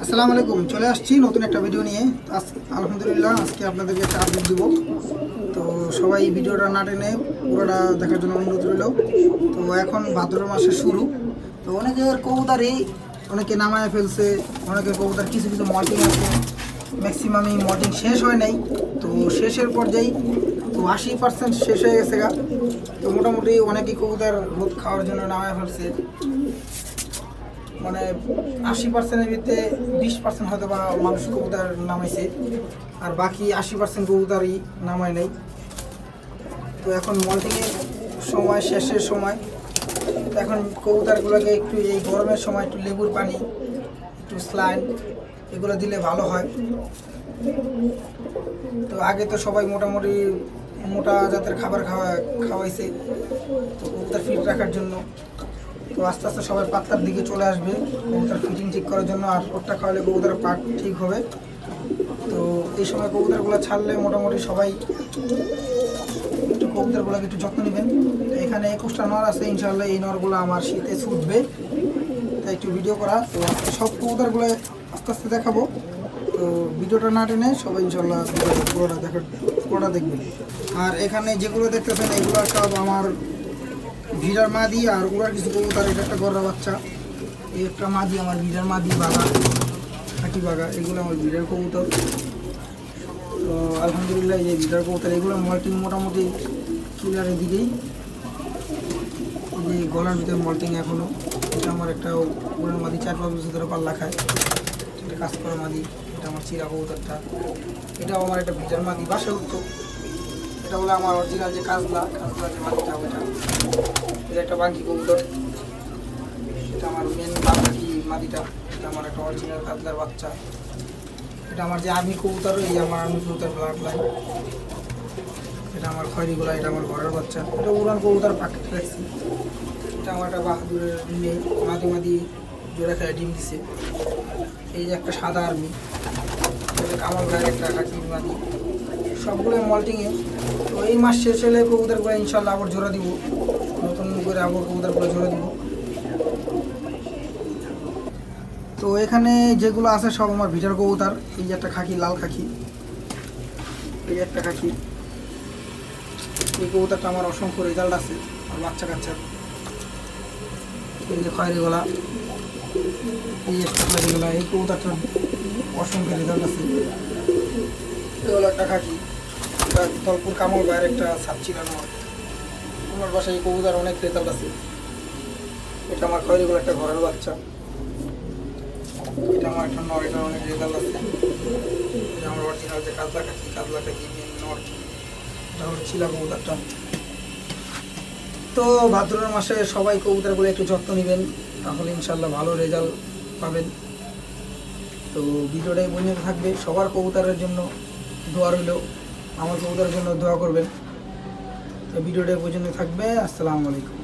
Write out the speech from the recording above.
আসসালামু আলাইকুম। চলে আসছি নতুন একটা ভিডিও নিয়ে। আলহামদুলিল্লাহ আজকে আপনাদেরকে একটা আপডেট দিব। তো সবাই ভিডিওটা না টেনে পুরোটা দেখার জন্য অনুরোধ রইল। তো এখন ভাদ্র মাসের শুরু, তো অনেকের কবুতরই অনেকে নামায় ফেলছে, অনেকের কবুতর কিছু কিছু মল্টিং আছে, ম্যাক্সিমামই মল্টিং শেষ হয় নাই। তো শেষের পর্যায়ে তো 80% শেষ হয়ে গেছে গা। তো মোটামুটি অনেকেই কবুতর রোদ খাওয়ার জন্য নামায় ফেলছে, মানে 80%-এর ভিতরে 20% হয়তো বা মানুষ কবুতর নামাইছে, আর বাকি 80% কবুতরই নামায় নাই। তো এখন মল্টিংয়ের সময়, শেষের সময়, তো এখন কবুতরগুলোকে একটু এই গরমের সময় একটু লেবুর পানি, একটু স্লাইন এগুলো দিলে ভালো হয়। তো আগে তো সবাই মোটামুটি মোটা জাতের খাবার খাওয়াইছে তো কবুতর ফিট রাখার জন্য। তো আস্তে আস্তে সবাই পাত্তার দিকে চলে আসবে কবুতর ফিটিং ঠিক করার জন্য, আর ওটা খাওয়ালে কবুতরের পাক ঠিক হবে। তো এই সময় কবুতরগুলো ছাড়লে মোটামুটি সবাই একটু কবুতরগুলোকে একটু যত্ন নেবেন। তো এখানে 21টা নর আছে, ইনশাআল্লাহ এই নরগুলো আমার শীতে ছুটবে, তাই একটু ভিডিও করা। তো সব কবুতরগুলো আস্তে আস্তে দেখাবো। তো ভিডিওটা না টেনে সবাই ইনশাআল্লাহ পুরোটা দেখবেন। আর এখানে যেগুলো দেখতেছেন এগুলো সব আমার ভিড়ার মাদি, আর ওরার কিছু কবুতর। এটা একটা গররা বাচ্চা, এই একটা মাদি আমার ভিড়ার মাদি বাঘা, হাঁটি বাঘা, এগুলো আমার ভিড়ার কবুতর। তো আলহামদুলিল্লাহ এই যে ভিড়ার কবুতর, এগুলো মল্টিং মোটামুটি ক্লিয়ারের দিকেই। এই যে গলার ভিতরে মল্টিং এখনও। এটা আমার একটা ওরার মাদি, 4-5 বছর ধরে পাল্লা খায়, এটা কাজ করা মাদি। এটা আমার চিরা কবুতরটা, এটাও আমার একটা ভিড়ার মাদি, বাসে উঠতো। এটা বলে আমার অরিজিনাল যে কাজলা যে মাদিটা, ওইটা। এটা একটা বাঙ্কি কবুতর, এটা আমার মেন বাঙ্কি মাদিটা। এটা আমার একটা অরিজিনাল কাতলার বাচ্চা। এটা আমার যে আর্মি কবুতর, এই আমার আর্মি কবুতর ব্লাড লাইন। এটা আমার খয়রি গোলা, এটা আমার ঘরের বাচ্চা। এটা উড়ান কবুতর পাখি রাখছি। এটা আমার একটা বাহাদুরের মেয়ে, মাদি জোড়া খেয়ে ডিম দিছে। এই যে একটা সাদা আর্মি, এটা কামাল ভাইয়ের একটা কাকির মাদি। সবগুলো মল্টিংয়ে। তো এই মাস শেষ হলে কবুতরগুলো ইনশাল্লাহ আবার জোড়া দিব, নতুন করে আবার কবুতরগুলো জোড়া দিব। তো এখানে যেগুলো আছে সব আমার ভিটার কবুতর। এই যে একটা খাকি, লাল খাকি, এই একটা খাকি। এই কবুতরটা আমার অসংখ্য রেজাল্ট আছে, আর বাচ্চা কাচ্চা। এই যে খয়েরি গলা, এই যে গলা, এই কবুতরটার অসংখ্য রেজাল্ট আছে। এগুলো একটা খাকি, তলপুর কামল ভাইয়ের একটা সাপচিলানো। আমার বাসায় এই কবুতর অনেক রেজাল্ট আছে। এটা আমার খয়েরি গলা একটা ঘরের বাচ্চা। এটা আমার একটা নর, এটা অনেক রেজাল্ট আছে। এটা আমার অরিজিনাল যে কাতলা কাকি মেন নর, এটা হচ্ছে চিলা কবুতরটা। তো ভাদ্র মাসে সবাই কবুতরগুলো একটু যত্ন নেবেন, তাহলে ইনশাল্লাহ ভালো রেজাল্ট পাবেন। তো ভিডিওটাই পর্যন্ত থাকবে। সবার কবুতরের জন্য দোয়া রইল, আমার কবুতরের জন্য দোয়া করবেন। তো ভিডিওটাই পর্যন্ত থাকবে। আসসালামু আলাইকুম।